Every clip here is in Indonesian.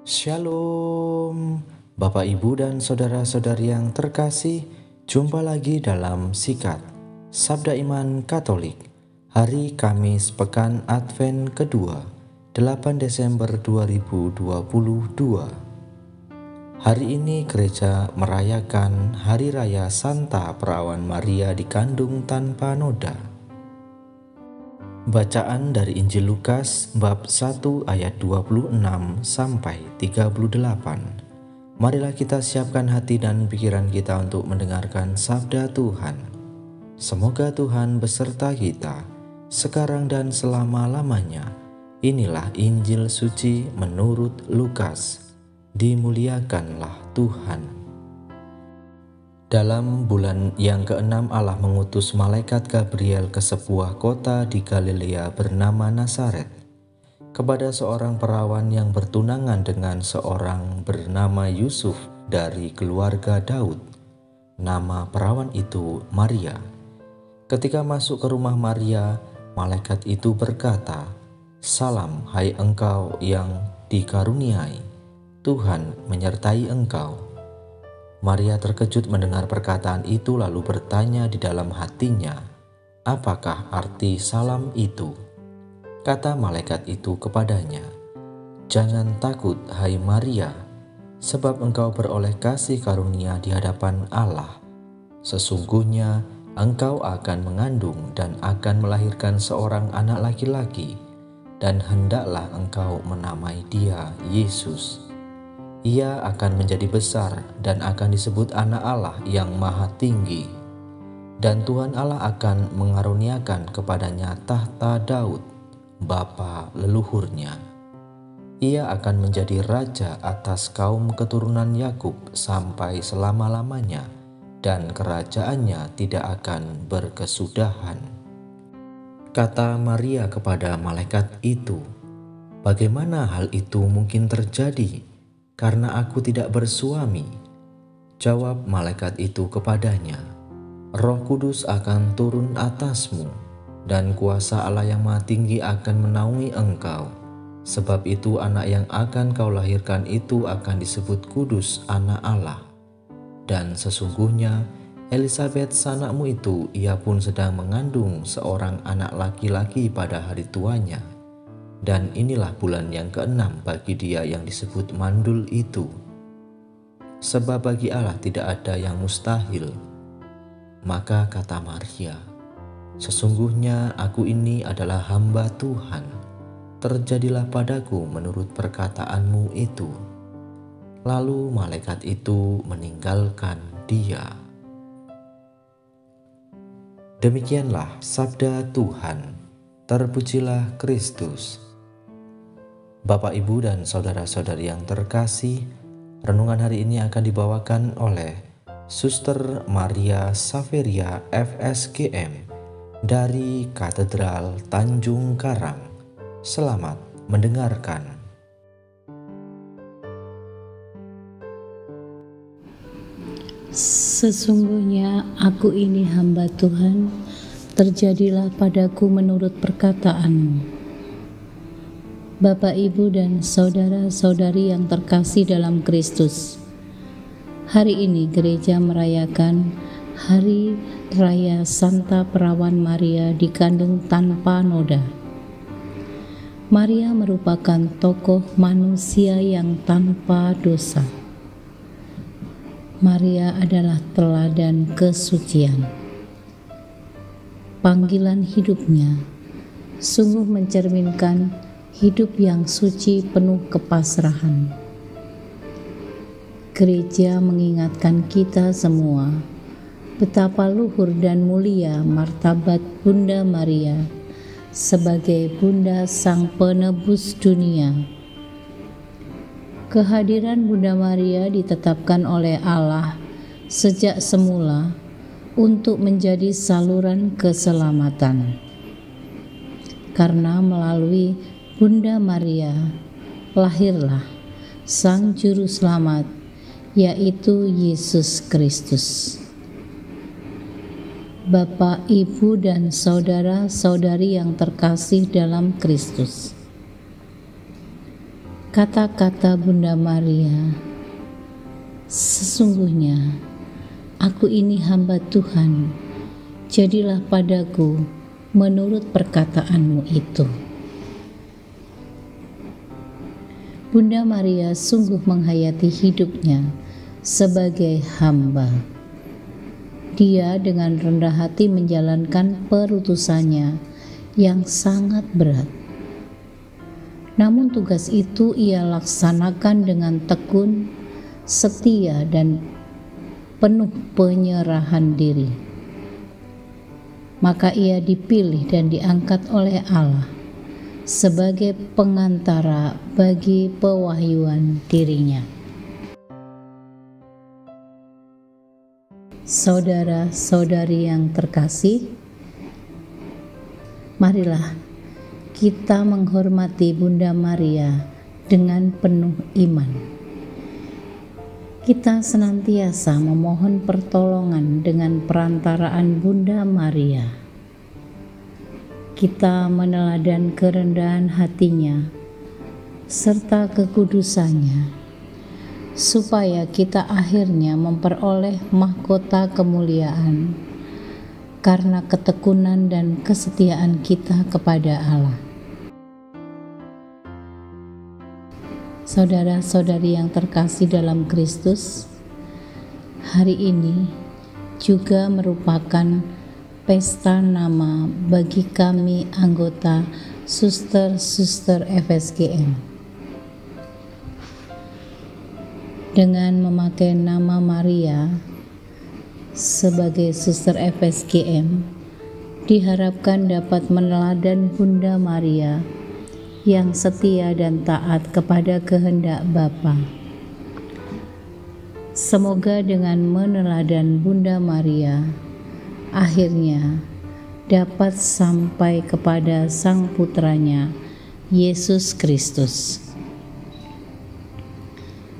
Shalom, Bapak, Ibu, dan saudara-saudari yang terkasih. Jumpa lagi dalam Sikat Sabda Iman Katolik, hari Kamis Pekan Advent kedua, 8 Desember 2022. Hari ini gereja merayakan Hari Raya Santa Perawan Maria dikandung tanpa noda. Bacaan dari Injil Lukas bab 1 ayat 26 sampai 38. Marilah kita siapkan hati dan pikiran kita untuk mendengarkan sabda Tuhan. Semoga Tuhan beserta kita sekarang dan selama-lamanya. Inilah Injil suci menurut Lukas. Dimuliakanlah Tuhan. Dalam bulan yang ke-6 Allah mengutus malaikat Gabriel ke sebuah kota di Galilea bernama Nazaret, kepada seorang perawan yang bertunangan dengan seorang bernama Yusuf dari keluarga Daud. Nama perawan itu Maria. Ketika masuk ke rumah Maria, malaikat itu berkata, "Salam, hai engkau yang dikaruniai, Tuhan menyertai engkau." Maria terkejut mendengar perkataan itu lalu bertanya di dalam hatinya, "Apakah arti salam itu?" Kata malaikat itu kepadanya, "Jangan takut, hai Maria, sebab engkau beroleh kasih karunia di hadapan Allah. Sesungguhnya engkau akan mengandung dan akan melahirkan seorang anak laki-laki, dan hendaklah engkau menamai dia Yesus. Ia akan menjadi besar dan akan disebut Anak Allah yang Maha Tinggi. Dan Tuhan Allah akan mengaruniakan kepadanya tahta Daud, bapa leluhurnya. Ia akan menjadi raja atas kaum keturunan Yakub sampai selama-lamanya, dan kerajaannya tidak akan berkesudahan." Kata Maria kepada malaikat itu, "Bagaimana hal itu mungkin terjadi? Karena aku tidak bersuami." Jawab malaikat itu kepadanya, "Roh Kudus akan turun atasmu, dan kuasa Allah yang Maha Tinggi akan menaungi engkau. Sebab itu anak yang akan kau lahirkan itu akan disebut kudus, Anak Allah. Dan sesungguhnya Elisabet sanakmu itu, ia pun sedang mengandung seorang anak laki-laki pada hari tuanya. Dan inilah bulan yang ke-6 bagi dia yang disebut mandul itu. Sebab bagi Allah tidak ada yang mustahil." Maka kata Maria, "Sesungguhnya aku ini adalah hamba Tuhan. Terjadilah padaku menurut perkataanmu itu." Lalu malaikat itu meninggalkan dia. Demikianlah sabda Tuhan. Terpujilah Kristus. Bapak, Ibu, dan saudara-saudari yang terkasih, renungan hari ini akan dibawakan oleh Suster Maria Saveria FSGM dari Katedral Tanjung Karang. Selamat mendengarkan. Sesungguhnya aku ini hamba Tuhan, terjadilah padaku menurut perkataanmu. Bapak, Ibu, dan saudara-saudari yang terkasih dalam Kristus, hari ini gereja merayakan Hari Raya Santa Perawan Maria dikandung tanpa noda. Maria merupakan tokoh manusia yang tanpa dosa. Maria adalah teladan kesucian. Panggilan hidupnya sungguh mencerminkan hidup yang suci penuh kepasrahan. Gereja mengingatkan kita semua betapa luhur dan mulia martabat Bunda Maria sebagai Bunda Sang Penebus dunia. Kehadiran Bunda Maria ditetapkan oleh Allah sejak semula untuk menjadi saluran keselamatan. Karena melalui Bunda Maria lahirlah Sang Juru Selamat, yaitu Yesus Kristus. Bapak, Ibu, dan saudara-saudari yang terkasih dalam Kristus, Kata-kata Bunda Maria, sesungguhnya aku ini hamba Tuhan, jadilah padaku menurut perkataanmu itu. Bunda Maria sungguh menghayati hidupnya sebagai hamba. Dia dengan rendah hati menjalankan perutusannya yang sangat berat. Namun tugas itu ia laksanakan dengan tekun, setia, dan penuh penyerahan diri. Maka ia dipilih dan diangkat oleh Allah sebagai pengantara bagi pewahyuan dirinya. Saudara-saudari yang terkasih, marilah kita menghormati Bunda Maria dengan penuh iman. Kita senantiasa memohon pertolongan dengan perantaraan Bunda Maria. Kita meneladan kerendahan hatinya serta kekudusannya, supaya kita akhirnya memperoleh mahkota kemuliaan karena ketekunan dan kesetiaan kita kepada Allah. Saudara-saudari yang terkasih dalam Kristus, hari ini juga merupakan pesta nama bagi kami anggota Suster-Suster FSGM. Dengan memakai nama Maria sebagai Suster FSGM, diharapkan dapat meneladan Bunda Maria yang setia dan taat kepada kehendak Bapa. Semoga dengan meneladan Bunda Maria, akhirnya dapat sampai kepada Sang Putranya, Yesus Kristus.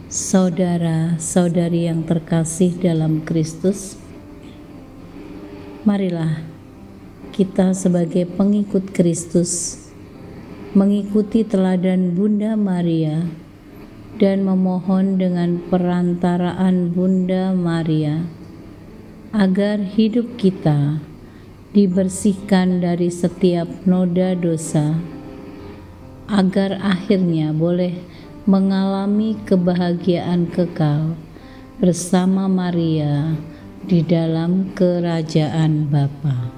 Saudara-saudari yang terkasih dalam Kristus, marilah kita sebagai pengikut Kristus mengikuti teladan Bunda Maria dan memohon dengan perantaraan Bunda Maria agar hidup kita dibersihkan dari setiap noda dosa, agar akhirnya boleh mengalami kebahagiaan kekal bersama Maria di dalam kerajaan Bapa.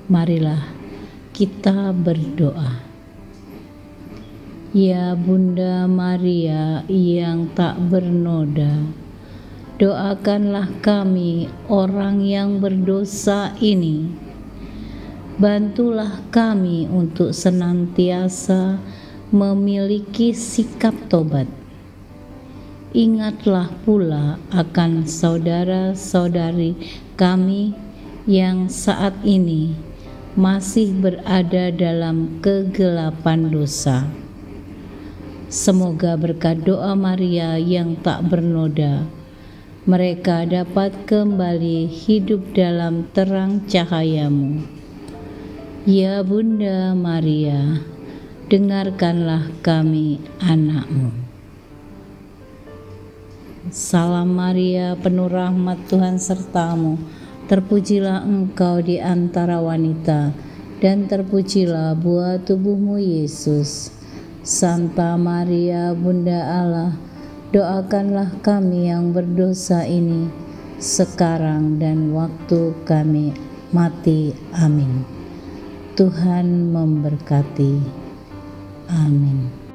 Marilah kita berdoa. Ya Bunda Maria yang tak bernoda, doakanlah kami orang yang berdosa ini. Bantulah kami untuk senantiasa memiliki sikap tobat. Ingatlah pula akan saudara-saudari kami yang saat ini masih berada dalam kegelapan dosa. Semoga berkat doa Maria yang tak bernoda, mereka dapat kembali hidup dalam terang cahayamu. Ya Bunda Maria, dengarkanlah kami anak-Mu. Salam Maria, penuh rahmat, Tuhan sertamu. Terpujilah engkau di antara wanita, dan terpujilah buah tubuhmu Yesus. Santa Maria, Bunda Allah, doakanlah kami yang berdosa ini, sekarang dan waktu kami mati. Amin. Tuhan memberkati. Amin.